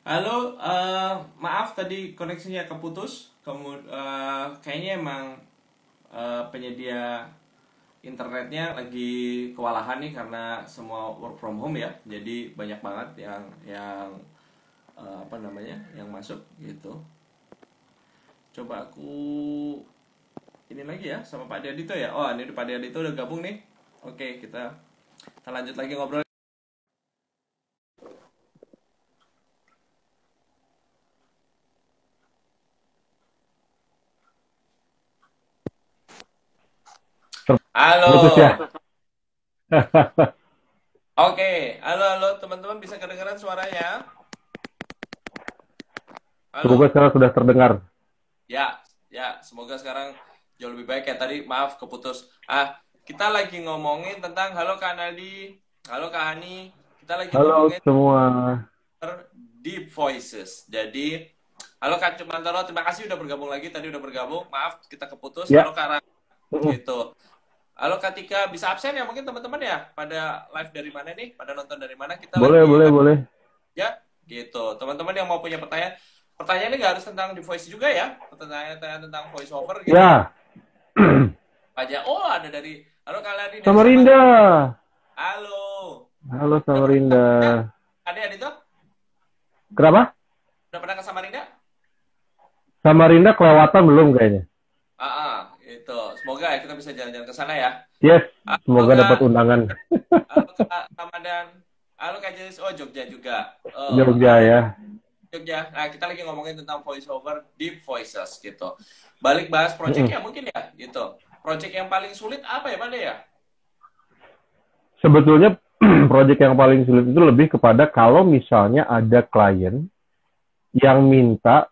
Halo, maaf tadi koneksinya keputus. Kayaknya emang penyedia internetnya lagi kewalahan nih karena semua work from home ya. Jadi banyak banget yang apa namanya yang masuk gitu. Coba aku ini lagi ya sama Pak Diadito ya. Oh, ini Pak Diadito udah gabung nih. Oke, kita lanjut lagi ngobrol. Putus Halo. ya. Oke, halo teman-teman, bisa kedengaran suaranya? Semoga Halo. sekarang sudah terdengar. Ya, semoga sekarang jauh lebih baik ya. Tadi maaf keputus. Kita lagi ngomongin tentang halo Kak Nadi, halo Kak Hani. Kita lagi Halo ngomongin semua. deep voices. Jadi, halo Kak Cumantoro, terima kasih udah bergabung lagi. Tadi udah bergabung. Maaf kita keputus. Halo Ya, Kak Ra, gitu. Halo Kak Tika, bisa absen ya mungkin teman-teman ya? Pada live dari mana nih? Pada nonton dari mana? Kita boleh, lagi boleh, boleh. ya, gitu. Teman-teman yang mau punya pertanyaannya nggak harus tentang di voice juga ya. Pertanyaan tentang voice over gitu. Ya, Aja. Oh, ada dari halo Kak Ladi dari Samarinda. Samarinda. Halo. Halo Udah pernah ke Samarinda. Samarinda? Ada itu? Kenapa? Udah pernah ke Samarinda? Samarinda kelewatan belum kayaknya. Itu. Semoga ya kita bisa jalan-jalan ke sana ya. Yes, Halo semoga dapat Kak, undangan. halo Kak Ramadan. Halo Kak Jelis. Oh, Jogja juga. Oh, Jogja halo ya. Jogja. Nah, kita lagi ngomongin tentang voice over, deep voices gitu. Balik bahas Mm-mm. project ya mungkin ya gitu. Project yang paling sulit apa ya, Pak ya? Sebetulnya proyek yang paling sulit itu lebih kepada kalau misalnya ada klien yang minta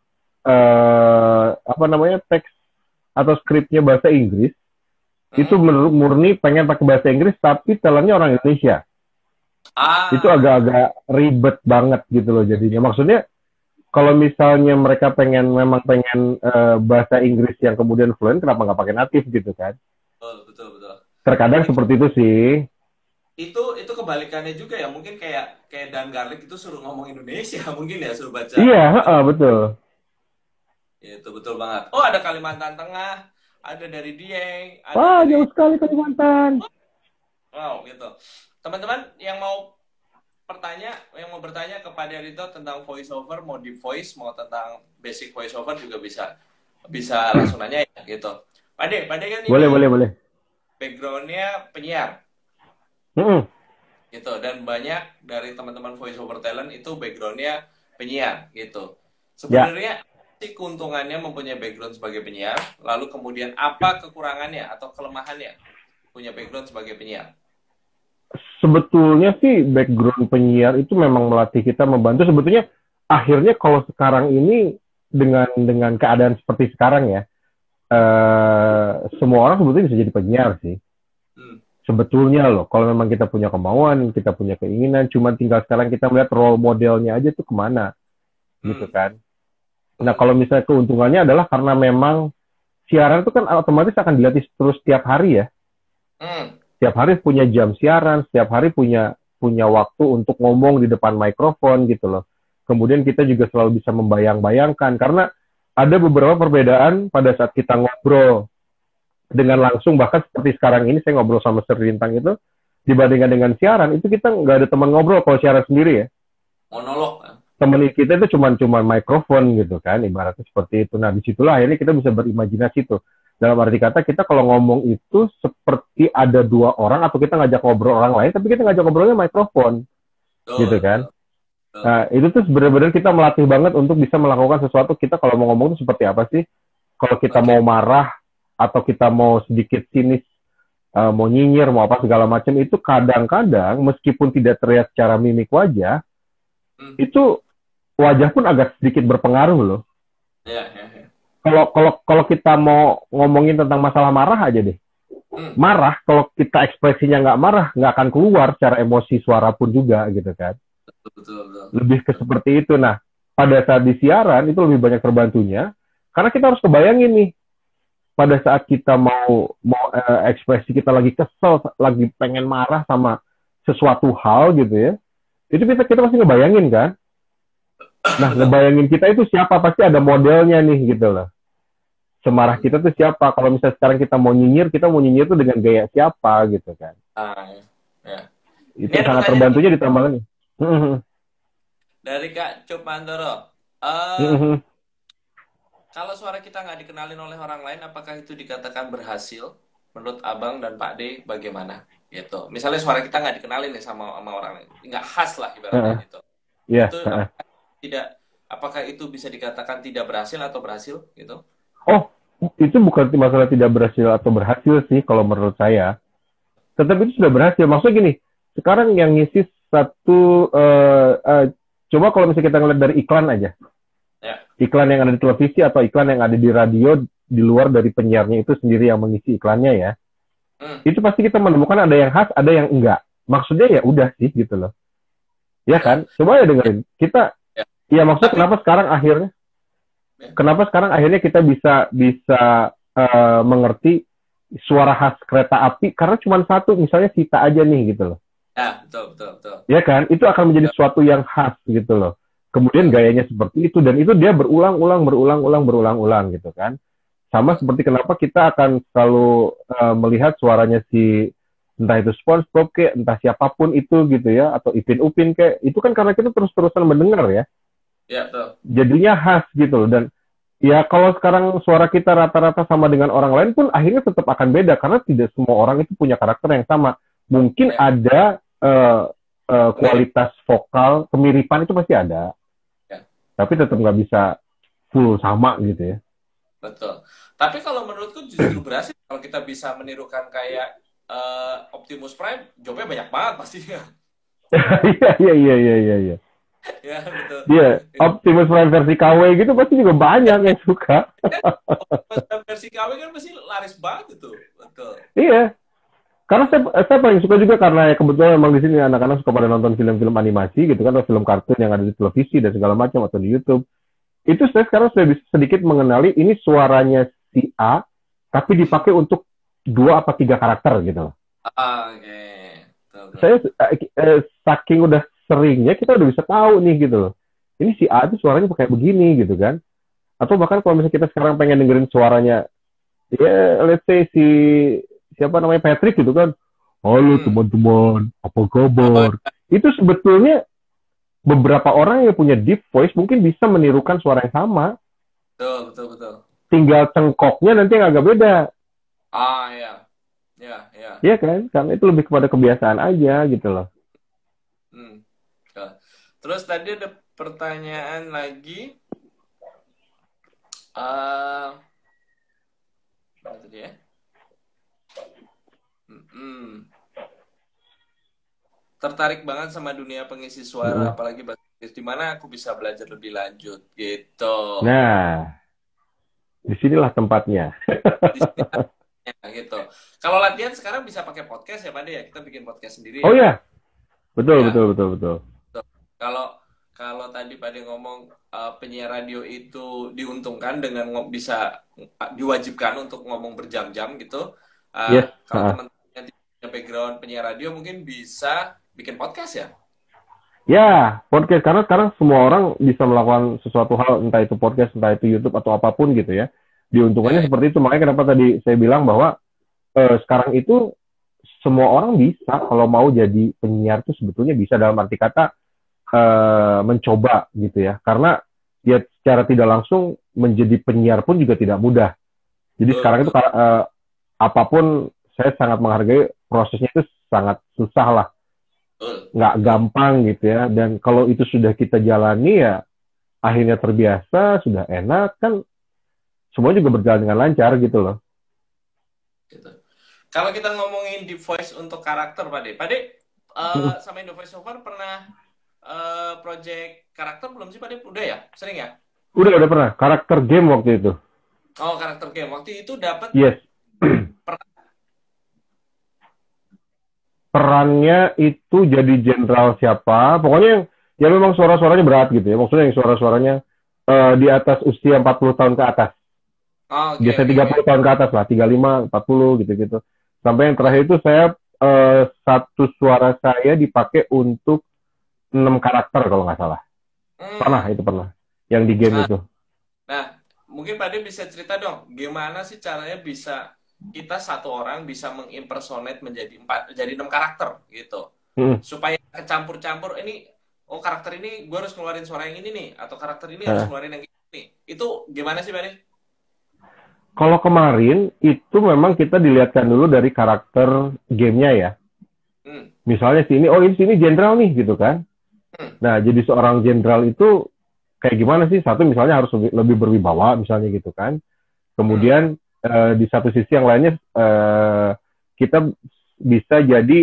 apa namanya teks atau skripnya bahasa Inggris, itu Mm-mm. menurut murni pengen pakai bahasa Inggris tapi talentnya orang Indonesia. Itu Ah, agak-agak ribet banget gitu loh jadinya. Maksudnya kalau misalnya mereka memang pengen bahasa Inggris yang kemudian fluent, kenapa nggak pakai natif gitu kan? betul, betul, betul. Terkadang Itu seperti itu sih. itu kebalikannya juga ya. Mungkin kayak kayak Dan Garlic itu suruh ngomong Indonesia, mungkin ya suruh baca. Iya, betul. Itu betul banget. Oh, ada Kalimantan Tengah, ada dari Dieng, ada Wah, dari jauh sekali Kalimantan. wow gitu. Teman-teman yang mau bertanya kepada Rito tentang voice over, mau deep voice, mau tentang basic voice over juga bisa bisa langsung nanya ya gitu. Pade kan Boleh, ini boleh, boleh. backgroundnya penyiar Mm-mm. gitu dan banyak dari teman-teman voice over talent itu backgroundnya penyiar gitu. Ya, Sebenarnya sih keuntungannya mempunyai background sebagai penyiar, lalu kemudian apa kekurangannya atau kelemahannya punya background sebagai penyiar? sebetulnya sih background penyiar itu memang melatih kita membantu. Sebetulnya akhirnya kalau sekarang ini dengan keadaan seperti sekarang ya, semua orang sebetulnya bisa jadi penyiar sih. Hmm. Sebetulnya loh, kalau memang kita punya kemauan, kita punya keinginan, cuma tinggal sekarang kita melihat role modelnya aja tuh kemana, gitu Hmm. kan. Nah, Hmm. kalau misalnya keuntungannya adalah karena memang siaran itu kan otomatis akan dilatih terus setiap hari ya. Hmm. Setiap hari punya jam siaran, setiap hari punya punya waktu untuk ngomong di depan mikrofon gitu loh. Kemudian kita juga selalu bisa membayang-bayangkan karena ada beberapa perbedaan pada saat kita ngobrol dengan langsung, bahkan seperti sekarang ini saya ngobrol sama Sri Lintang itu dibandingkan dengan siaran itu kita nggak ada teman ngobrol kalau siaran sendiri ya. Monolog kan? Temen kita itu cuma mikrofon gitu kan, ibaratnya seperti itu. Nah, disitulah akhirnya kita bisa berimajinasi tuh. Dalam arti kata, kita kalau ngomong itu seperti ada dua orang, atau kita ngajak ngobrol orang lain, tapi kita ngajak ngobrolnya mikrofon, gitu Betul, kan. betul, betul. Nah, itu tuh benar-benar kita melatih banget untuk bisa melakukan sesuatu. Kita kalau mau ngomong itu seperti apa sih? Kalau kita Oke. mau marah, atau kita mau sedikit sinis, mau nyinyir, mau apa segala macam, itu kadang-kadang, meskipun tidak terlihat secara mimik wajah, Hmm. itu wajah pun agak sedikit berpengaruh loh. Ya, ya, ya. Kalau kita mau ngomongin tentang masalah marah aja deh. Hmm. Marah, kalau kita ekspresinya nggak marah, nggak akan keluar secara emosi suara pun juga gitu kan. Betul, betul, betul. Lebih ke seperti itu. Nah, pada saat di siaran itu lebih banyak terbantunya, karena kita harus kebayangin nih, pada saat kita mau ekspresi kita lagi kesel, lagi pengen marah sama sesuatu hal gitu ya, itu kita pasti ngebayangin kan, Nah, Betul. ngebayangin kita itu siapa, pasti ada modelnya nih gitu loh. Semarah Hmm. kita tuh siapa? Kalau misalnya sekarang kita mau nyinyir tuh dengan gaya siapa gitu kan. Ah, ya. Ini Itu ada sangat pertanyaan nih terbantunya ditambah ini. dari Kak Cup Mandoro. Eh, kalau suara kita nggak dikenalin oleh orang lain, apakah itu dikatakan berhasil? Menurut Abang dan Pak D, bagaimana? Gitu. Misalnya suara kita nggak dikenalin nih sama orang lain, nggak khas lah ibaratnya gitu. Iya. Itu apakah itu bisa dikatakan tidak berhasil atau berhasil gitu? Oh, itu bukan masalah tidak berhasil atau berhasil sih kalau menurut saya. Tetap itu sudah berhasil. Maksudnya gini, sekarang yang ngisi satu, coba kalau misalnya kita ngeliat dari iklan aja. Ya. Iklan yang ada di televisi atau iklan yang ada di radio, di luar dari penyiarnya itu sendiri yang mengisi iklannya ya. Itu pasti kita menemukan ada yang khas, ada yang enggak. Maksudnya ya udah sih gitu loh. Ya Betul. kan? Coba ya dengerin. Kita, Ya. ya maksudnya Tapi ya. kenapa sekarang akhirnya kita bisa mengerti suara khas kereta api karena cuma satu, misalnya Sita aja nih gitu loh. Ya, betul, betul, betul. Ya kan? Itu akan menjadi Betul, suatu yang khas gitu loh. Kemudian betul. gayanya seperti itu dan itu dia berulang-ulang gitu kan. Sama seperti kenapa kita akan selalu melihat suaranya si entah itu SpongeBob kayak entah siapapun itu gitu ya atau Ipin Upin kayak itu kan karena kita terus-terusan mendengar ya. Ya, betul. Jadinya khas gitu loh dan ya kalau sekarang suara kita rata-rata sama dengan orang lain pun akhirnya tetap akan beda karena tidak semua orang itu punya karakter yang sama. Mungkin Ya. ada Mirip. kualitas vokal kemiripan itu pasti ada, Ya, tapi tetap nggak bisa full sama gitu ya. betul. Tapi kalau menurutku justru berhasil kalau kita bisa menirukan kayak Optimus Prime, jobnya banyak banget pastinya. Iya. Ya, betul. Iya, Optimus Prime versi KW gitu pasti juga banyak yang suka. Optimus Prime versi KW kan pasti laris banget itu. Betul. Iya, karena saya paling suka juga karena ya kebetulan memang di sini anak-anak suka pada nonton film-film animasi gitu kan, atau film kartun yang ada di televisi dan segala macam atau di YouTube. Itu saya sekarang sudah bisa sedikit mengenali ini suaranya si A, tapi dipakai untuk 2 atau 3 karakter gitu loh. Oke. Betul, betul. Saya saking udah seringnya kita udah bisa tahu nih gitu loh. Ini si A itu suaranya pakai begini gitu kan. Atau bahkan kalau misalnya kita sekarang pengen dengerin suaranya, ya let's say siapa namanya Patrick gitu kan. Halo Hmm. teman-teman, apa Oh, kabar? Itu sebetulnya beberapa orang yang punya deep voice mungkin bisa menirukan suara yang sama. betul, betul, betul. Tinggal cengkoknya nanti yang agak beda. Ah, ya. Ya, ya. Iya kan? Karena itu lebih kepada kebiasaan aja gitu loh. Hmm. Terus tadi ada pertanyaan lagi. Mana tadi ya? Tertarik banget sama dunia pengisi suara, apalagi bahasa Inggris. Di mana aku bisa belajar lebih lanjut gitu. Nah, disinilah tempatnya. Di sini gitu. Kalau latihan sekarang bisa pakai podcast ya, Pak De ya. Kita bikin podcast sendiri Oh ya. ya, betul. Ya. Betul. Kalau kalau tadi Pak De ngomong penyiar radio itu diuntungkan dengan bisa diwajibkan untuk ngomong berjam-jam gitu. Yes. Kalau teman-teman yang punya background penyiar radio mungkin bisa bikin podcast ya. Ya, podcast karena sekarang semua orang bisa melakukan sesuatu hal, entah itu podcast, entah itu YouTube atau apapun gitu ya. Diuntungkannya Ya, seperti itu. Makanya kenapa tadi saya bilang bahwa sekarang itu semua orang bisa kalau mau jadi penyiar itu sebetulnya bisa dalam arti kata mencoba gitu ya. Karena ya secara tidak langsung menjadi penyiar pun juga tidak mudah. Jadi sekarang itu apapun saya sangat menghargai prosesnya itu sangat susah lah. Nggak gampang gitu ya. Dan kalau itu sudah kita jalani ya akhirnya terbiasa, sudah enak kan semua juga berjalan dengan lancar gitu loh. gitu. Kalau kita ngomongin deep voice untuk karakter Pak De sama Indo Voice Over pernah project karakter belum sih Pak De? Udah ya? Sering ya? Udah pernah. Karakter game waktu itu. Oh, karakter game. Waktu itu dapat Yes. Perannya itu jadi jenderal siapa? Pokoknya yang memang suara-suaranya berat gitu ya. Maksudnya yang suara-suaranya di atas usia 40 tahun ke atas. Biasanya 30 tahun ke atas lah. 35, 40 gitu-gitu. Sampai yang terakhir itu saya satu suara saya dipakai untuk 6 karakter kalau nggak salah. Pernah, Hmm. itu pernah. Yang di game Nah, itu. nah, mungkin Pak Ade bisa cerita dong, gimana sih caranya bisa kita satu orang bisa mengimpersonate menjadi jadi 6 karakter gitu, Mm-mm. supaya kecampur-campur ini, oh karakter ini gue harus ngeluarin suara yang ini nih, atau karakter ini harus Nah, ngeluarin yang ini. Itu gimana sih Pak Ade? kalau kemarin itu memang kita dilihatkan dulu dari karakter gamenya ya. Hmm. Misalnya sini, oh ini sini jenderal nih gitu kan. Hmm. Nah, jadi seorang jenderal itu kayak gimana sih? Satu misalnya harus lebih berwibawa misalnya gitu kan. Hmm. Kemudian di satu sisi yang lainnya kita bisa jadi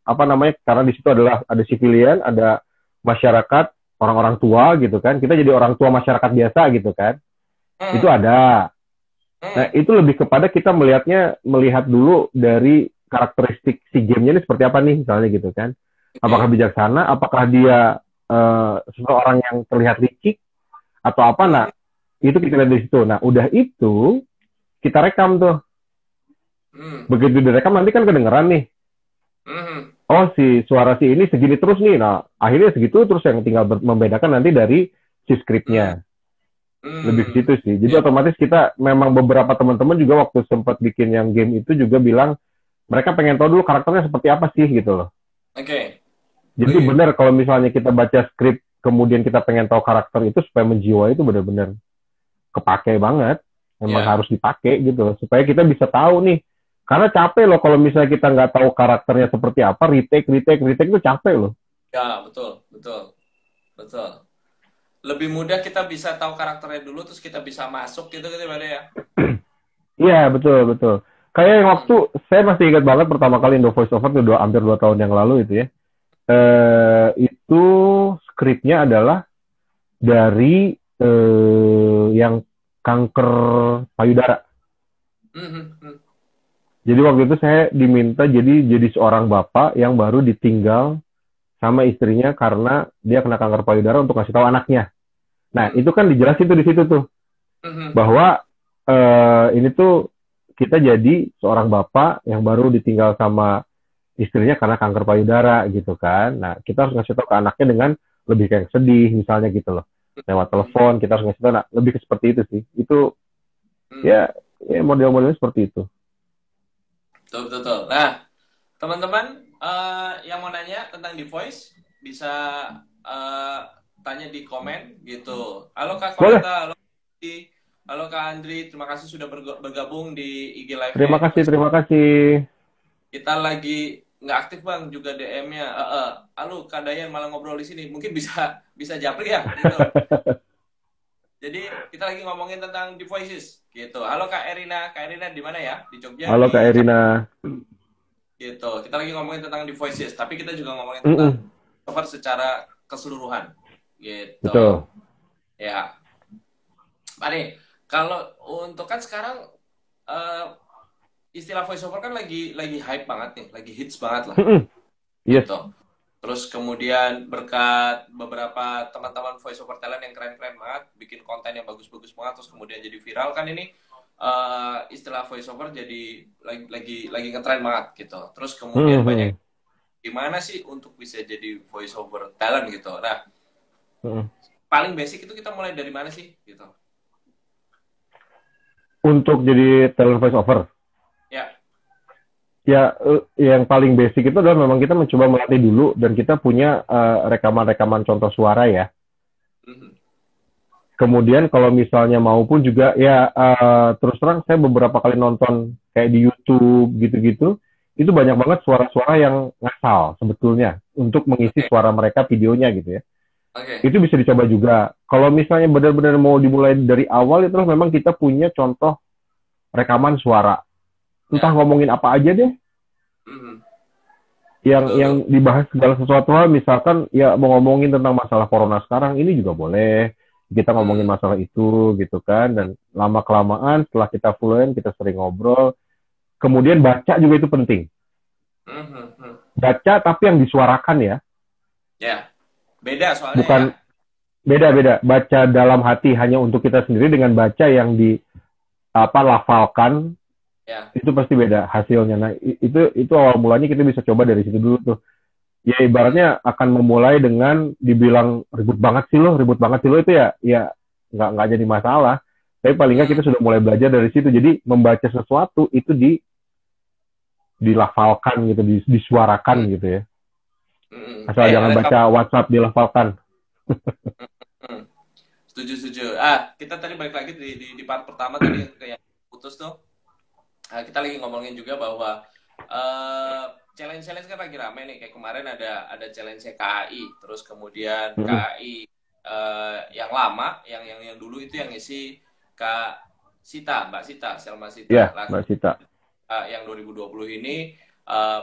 apa namanya? Karena di situ adalah ada sivilian, ada masyarakat, orang-orang tua gitu kan. Kita jadi orang tua masyarakat biasa gitu kan. Itu Hmm. ada. Nah, Hmm. itu lebih kepada kita melihat dulu dari karakteristik si gamenya ini seperti apa nih, misalnya gitu kan. Apakah Oke. bijaksana, apakah dia seseorang yang terlihat licik, atau apa, nah, Hmm. itu kita lihat di situ. Nah, udah itu, kita rekam tuh. Hmm. Begitu direkam, nanti kan kedengeran nih. Hmm. Oh, si suara si ini segini terus nih. Nah, akhirnya segitu terus yang tinggal membedakan nanti dari si Hmm. skripnya. Lebih ke Hmm. situ sih. Jadi Ya. otomatis kita memang beberapa teman-teman juga waktu sempat bikin yang game itu juga bilang, mereka pengen tahu dulu karakternya seperti apa sih gitu loh. Oke. Jadi Oke. benar kalau misalnya kita baca skrip kemudian kita pengen tahu karakter itu supaya menjiwai itu benar-benar kepake banget. Memang Ya. harus dipakai gitu loh. Supaya kita bisa tahu nih. Karena capek loh kalau misalnya kita nggak tahu karakternya seperti apa, retake itu capek loh. Ya, betul, betul, betul. Lebih mudah kita bisa tahu karakternya dulu, terus kita bisa masuk gitu gitu Pak Ade ya. Iya, betul, betul. Kayak yang Hmm. waktu, saya masih ingat banget pertama kali Indo Voice Over itu hampir 2 tahun yang lalu itu ya. Itu skripnya adalah dari yang kanker payudara. Hmm. Hmm. Hmm. Jadi waktu itu saya diminta jadi seorang bapak yang baru ditinggal sama istrinya karena dia kena kanker payudara untuk kasih tahu anaknya. Nah, Hmm. itu kan dijelasin tuh di situ tuh Hmm. Hmm. bahwa ini tuh kita jadi seorang bapak yang baru ditinggal sama istrinya karena kanker payudara gitu kan. Nah, kita harus ngasih tahu ke anaknya dengan lebih kayak sedih misalnya gitu loh. Lewat Hmm. telepon kita harus ngasih tahu. Nah, lebih ke seperti itu sih. Itu Hmm. ya, ya model-modelnya seperti itu. Betul, betul, betul. Nah, teman-teman yang mau nanya tentang The Voice bisa eh, tanya di komen gitu. Halo Kak Boleh. Koleta, halo Kak Andri, terima kasih sudah bergabung di IG Terima Live-nya. kasih, terima kasih. Kita lagi nggak aktif bang juga DM-nya. Halo Kak Dayan malah ngobrol di sini. Mungkin bisa bisa japri ya gitu. Jadi kita lagi ngomongin tentang The Voices gitu. Halo Kak Erina, Kak Erina di mana ya? Di Jogja, Halo Kak di Erina. gitu. Kita lagi ngomongin tentang The Voices, tapi kita juga ngomongin tentang Mm-mm. cover secara keseluruhan gitu. Betul. Ya, Pak nih, kalau untuk kan sekarang eh, istilah voiceover kan lagi hype banget nih, lagi hits banget lah Mm-mm. Yes. gitu. Terus kemudian berkat beberapa teman-teman voiceover talent yang keren-keren banget, bikin konten yang bagus-bagus banget, terus kemudian jadi viral kan ini istilah voiceover jadi lagi ngetren banget gitu. Terus kemudian banyak Mm-mm. gimana sih untuk bisa jadi voiceover talent gitu. Nah, Mm-mm. paling basic itu kita mulai dari mana sih gitu. Untuk jadi talent voice over. Ya. Ya, yang paling basic itu adalah memang kita mencoba melatih dulu dan kita punya rekaman-rekaman contoh suara ya. Mhm. Kemudian kalau misalnya maupun juga ya terus terang saya beberapa kali nonton kayak di YouTube gitu-gitu, itu banyak banget suara-suara yang ngasal sebetulnya untuk mengisi Oke. suara mereka videonya gitu ya. Oke. Itu bisa dicoba juga. Kalau misalnya benar-benar mau dimulai dari awal itu memang kita punya contoh rekaman suara. Entah Ya. ngomongin apa aja deh, Mhm. yang Betul yang tuh. dibahas segala sesuatu hal, misalkan ya mau ngomongin tentang masalah corona sekarang ini juga boleh, kita ngomongin Hmm. masalah itu gitu kan, dan lama kelamaan setelah kita fluent kita sering ngobrol, kemudian baca juga itu penting, Mhm. Mhm. baca tapi yang disuarakan ya, Ya. Beda soalnya ya. bukan beda-beda, baca dalam hati hanya untuk kita sendiri dengan baca yang di apa lafalkan, Ya. itu pasti beda hasilnya. Nah itu awal mulanya kita bisa coba dari situ dulu tuh. ya ibaratnya akan memulai dengan dibilang ribut banget sih lo itu ya nggak jadi masalah. Tapi paling nggak Hmm, kita sudah mulai belajar dari situ. Jadi membaca sesuatu itu dilafalkan gitu, disuarakan hmm, gitu ya. Asal eh, jangan ada baca WhatsApp dilafalkan. hmm, setuju setuju. Kita tadi balik lagi di part pertama tadi yang putus tuh. Kita lagi ngomongin juga bahwa challenge-challenge kan lagi rame nih. Kayak kemarin ada challenge KAI, terus kemudian Mm-mm. KAI yang lama, yang dulu itu yang ngisi Kak Sita, Mbak Sita, Selma Ya, Sita. Lah, Mbak Sita. yang 2020 ini uh,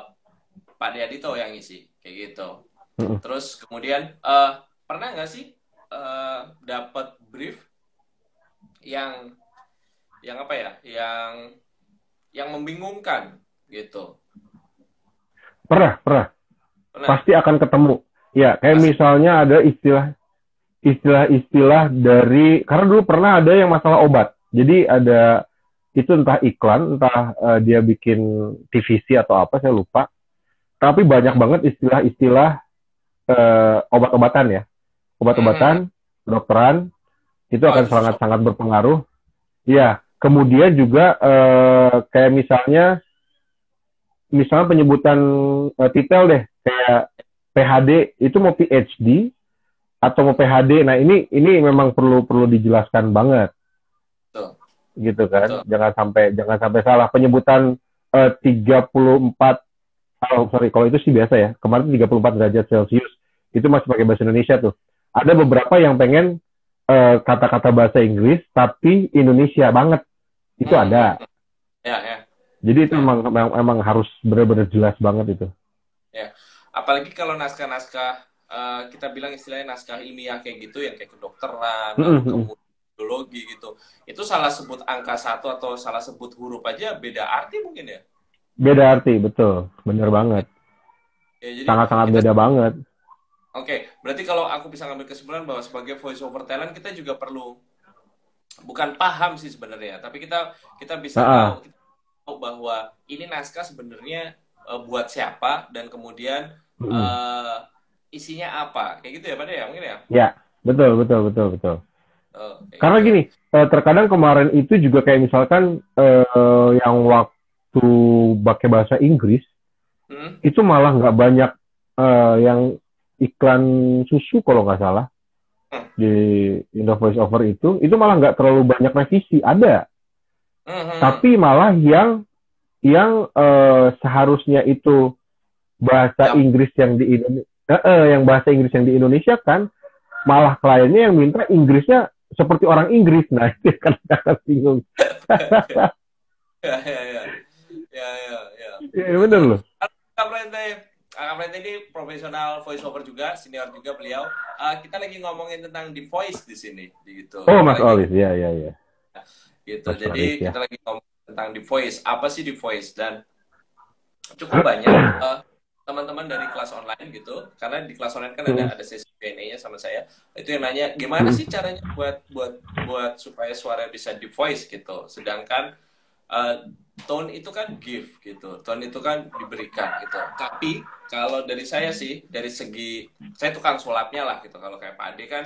Pak Deadito yang ngisi, kayak gitu. Mm-mm. Terus kemudian pernah nggak sih dapat brief yang apa ya, yang membingungkan gitu? Pernah. Pernah? Pasti akan ketemu. Ya, kayak Pasti. misalnya ada istilah dari, karena dulu pernah ada yang masalah obat. Jadi ada, itu entah iklan, entah dia bikin TVC atau apa, saya lupa. Tapi banyak Hmm. banget istilah-istilah obat-obatan ya. Hmm. Obat-obatan, kedokteran, itu Oh akan itu susah. sangat-sangat berpengaruh. Iya, kemudian juga kayak misalnya penyebutan titel deh, kayak PhD itu mau PhD atau mau PhD. Nah, ini memang perlu perlu dijelaskan banget Betul, gitu kan. betul. Jangan sampai salah penyebutan 34, oh sorry, kalau itu sih biasa ya. Kemarin 34 derajat Celcius itu masih pakai bahasa Indonesia tuh. Ada beberapa yang pengen kata-kata bahasa Inggris tapi Indonesia banget. Itu Hmm, hmm, ada. hmm. Ya, ya, Jadi itu ya, emang harus benar-benar jelas banget itu. ya. Apalagi kalau naskah-naskah kita bilang istilahnya naskah ilmiah kayak gitu, yang kayak kedokteran, lalu kemudian biologi gitu. Itu salah sebut angka satu atau salah sebut huruf aja beda arti mungkin ya. Beda arti, betul. Bener Ya, banget. ya, jadi Sangat-sangat kita beda banget. oke, berarti kalau aku bisa ngambil kesimpulan bahwa sebagai voice over talent kita juga perlu, bukan paham sih sebenarnya, tapi kita kita bisa Nah, tahu kita tahu bahwa ini naskah sebenarnya buat siapa dan kemudian eh, isinya apa. Kayak gitu ya, Pak ya, mungkin ya. ya, betul. Kayak Karena gitu. gini, terkadang kemarin itu juga kayak misalkan yang waktu pakai bahasa Inggris, Hmm? itu malah nggak banyak yang iklan susu kalau nggak salah Hmm. di Indo Voice Over itu malah nggak terlalu banyak revisi. Ada, Hmm, hmm, hmm. tapi malah yang seharusnya itu bahasa Gam- Inggris yang bahasa Inggris yang di Indonesia kan, malah kliennya yang minta Inggrisnya seperti orang Inggris. Nah, itu kan kadang bingung. ya, ya, ya, ya, ya, ya. Ya, bener Betul. loh. Kak Prente, Kak Prente ini profesional voice over juga, senior juga beliau. Kita lagi ngomongin tentang The Voice di sini, gitu. Oh, Kita Mas lagi Olis, ya. gitu. Mas Jadi Olis kita ya. lagi ngomong tentang The Voice. Apa sih The Voice? Dan cukup banyak teman-teman dari kelas online gitu, karena di kelas online kan ada sesi Q&A-nya sama saya. Itu yang nanya gimana sih caranya buat supaya suara bisa The Voice gitu. Sedangkan tone itu kan gift gitu, tone itu kan diberikan gitu. Tapi kalau dari saya sih, dari segi saya tukang sulapnya lah gitu. Kalau kayak Pak Ade kan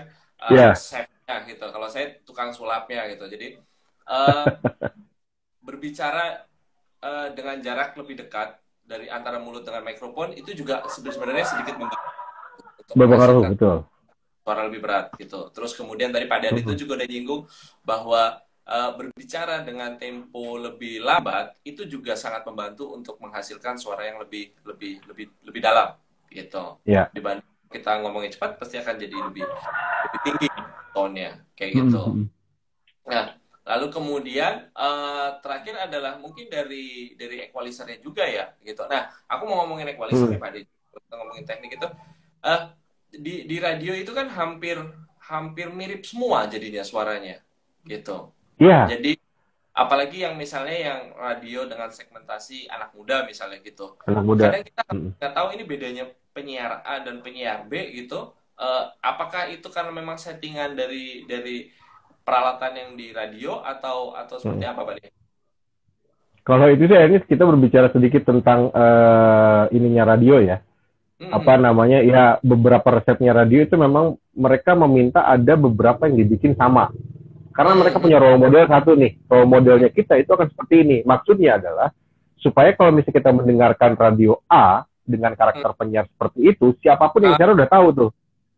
Ya, chefnya gitu. Kalau saya tukang sulapnya gitu. Jadi uh, berbicara dengan jarak lebih dekat dari antara mulut dengan mikrofon itu juga sebenarnya sedikit membantu untuk berpengaruh, menghasilkan betul. suara lebih berat gitu. Terus kemudian tadi Pak Dadi itu juga udah nyinggung bahwa berbicara dengan tempo lebih lambat itu juga sangat membantu untuk menghasilkan suara yang lebih dalam gitu. Ya. Dibanding kita ngomongin cepat pasti akan jadi lebih tinggi tone-nya kayak gitu. Nah, lalu kemudian terakhir adalah mungkin dari equalizernya juga ya gitu. Nah, aku mau ngomongin equalizer nih Pak Dadi. Kita ngomongin teknik itu. Eh, di radio itu kan hampir mirip semua jadinya suaranya gitu. Iya, Jadi apalagi yang misalnya yang radio dengan segmentasi anak muda misalnya gitu. anak muda. Kadang kita nggak tahu ini bedanya penyiar A dan penyiar B gitu. Apakah itu karena memang settingan dari peralatan yang di radio atau seperti apa Pak? Kalau itu sih akhirnya kita berbicara sedikit tentang ininya radio ya. Apa Mhm. namanya, ya beberapa resepnya radio itu memang mereka meminta ada beberapa yang dibikin sama. Karena mereka Mhm. punya role model satu nih, role modelnya kita itu akan seperti ini. Maksudnya adalah supaya kalau misalnya kita mendengarkan radio A dengan Mhm. karakter penyiar seperti itu, siapapun yang Ah, bicara udah tahu tuh.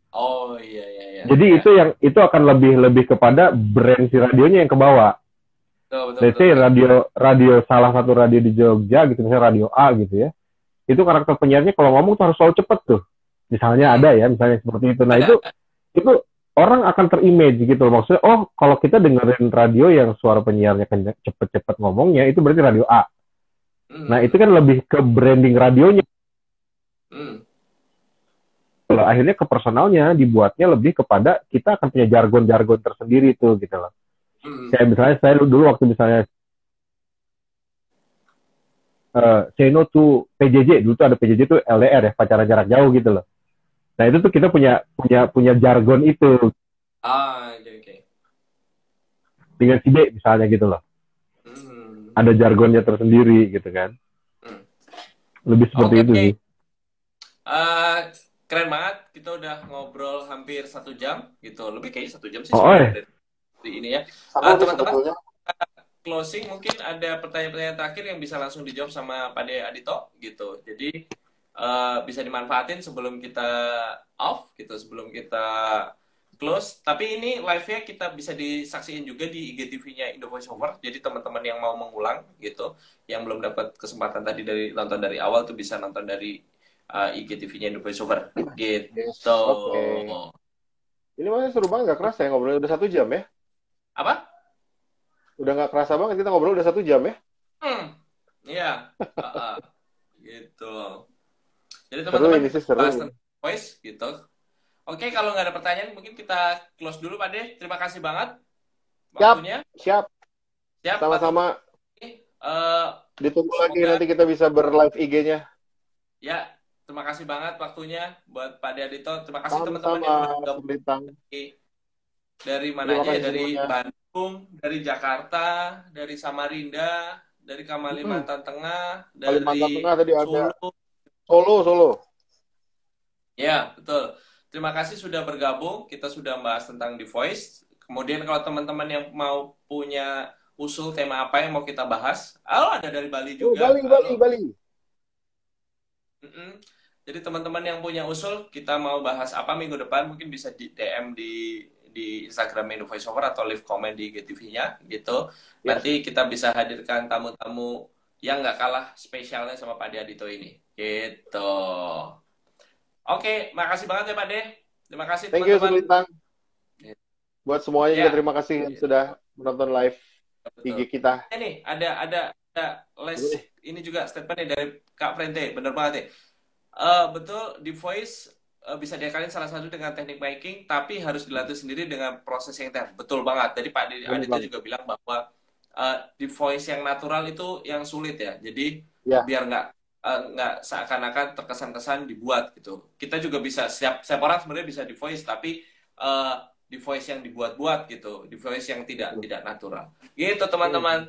oh iya iya iya Jadi iya. itu akan lebih lebih kepada brand si radionya yang kebawa. Betul betul Let's betul say betul. radio radio salah satu radio di Jogja gitu, misalnya radio A gitu ya. Itu karakter penyiarnya kalau ngomong tuh harus selalu cepet tuh. Misalnya Mhm. ada ya, misalnya seperti itu. Nah Ada. itu orang akan terimage gitu. Maksudnya, oh kalau kita dengerin radio yang suara penyiarnya cepet-cepet ngomongnya, itu berarti radio A. Nah itu Mhm. kan lebih ke branding radionya. Mhm. Kalau akhirnya ke personalnya dibuatnya lebih kepada kita akan punya jargon-jargon tersendiri tuh gitu loh. Mhm. Kayak misalnya saya dulu waktu misalnya say no to PJJ, dulu tuh ada PJJ tuh LDR ya, pacaran jarak jauh gitu loh. Nah itu tuh kita punya jargon itu Ah, oke oke. dengan si B misalnya gitu loh. Mhm. Ada jargonnya tersendiri gitu kan. Mhm. Lebih seperti Oke itu oke. sih. Eh, keren banget. Kita udah ngobrol hampir 1 jam gitu. Lebih kayaknya 1 jam sih Oh, oh sebenarnya ya. dari ini ya. Seru nih Teman-teman sebetulnya. closing mungkin ada pertanyaan-pertanyaan terakhir yang bisa langsung dijawab sama Pak De Adito gitu. Jadi bisa dimanfaatin sebelum kita off gitu, sebelum kita close. Tapi ini live-nya kita bisa disaksiin juga di IGTV-nya Indo Voice Over. Jadi teman-teman yang mau mengulang gitu, yang belum dapat kesempatan tadi dari nonton dari awal tuh bisa nonton dari IGTV-nya Indo Voice Over Yes, gitu. oke. Ini masih seru banget, gak kerasa ya ngobrolnya udah 1 jam ya? Apa? Udah gak kerasa banget kita ngobrol udah 1 jam ya? Iya, gitu. Jadi Seru teman-teman ini kita sih, seru. bahas tentang voice gitu. Oke, kalau nggak ada pertanyaan mungkin kita close dulu Pak De. Terima kasih banget Siap, waktunya. siap. Siap, Pak Tunggu. Sama-sama. Eh, Ditunggu lagi semoga nanti kita bisa ber-live IG-nya. ya, terima kasih banget waktunya buat Pak De Adito. Terima kasih teman-teman Sama-sama, yang udah gabung Bintang. dari mana Terima aja ya, kasih dari semuanya. Bandung, dari Jakarta, dari Samarinda, dari Kalimantan Tengah, Kalimantan dari Tengah tadi ada. Solo. Solo, Solo. Ya, betul. Terima kasih sudah bergabung. Kita sudah bahas tentang The Voice. Kemudian kalau teman-teman yang mau punya usul tema apa yang mau kita bahas, ada dari Bali Oh, juga. Bali, Bali, Halo. Bali. Jadi teman-teman yang punya usul, kita mau bahas apa minggu depan, mungkin bisa di DM di Instagram Indo Voiceover atau leave comment di GTV-nya gitu. Yes. Nanti kita bisa hadirkan tamu-tamu yang nggak kalah spesialnya sama Pak De Adito ini. Gitu. Oke, makasih banget ya Pak De. Terima kasih Thank you, teman-teman. Bintang. Buat semuanya juga Ya, terima kasih yang sudah menonton live betul. IG kita. Ini ada ini juga statementnya dari Kak Frente, bener banget ya. Betul, di voice bisa diakalin salah satu dengan teknik miking, tapi harus dilatih sendiri dengan proses yang intens. Betul banget. Tadi Pak Adito juga bilang bahwa di voice yang natural itu yang sulit ya. Jadi Ya. biar nggak seakan-akan terkesan-kesan dibuat gitu. Kita juga bisa setiap orang sebenarnya bisa di voice, tapi di voice yang dibuat-buat gitu, di voice yang tidak natural. Gitu teman-teman.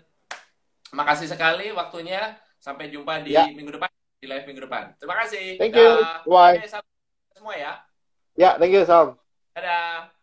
Makasih sekali waktunya. Sampai jumpa di minggu depan, di live minggu depan. Terima kasih. Thank you. Bye. Oke, semua ya. Ya, thank you, Sam. Dadah.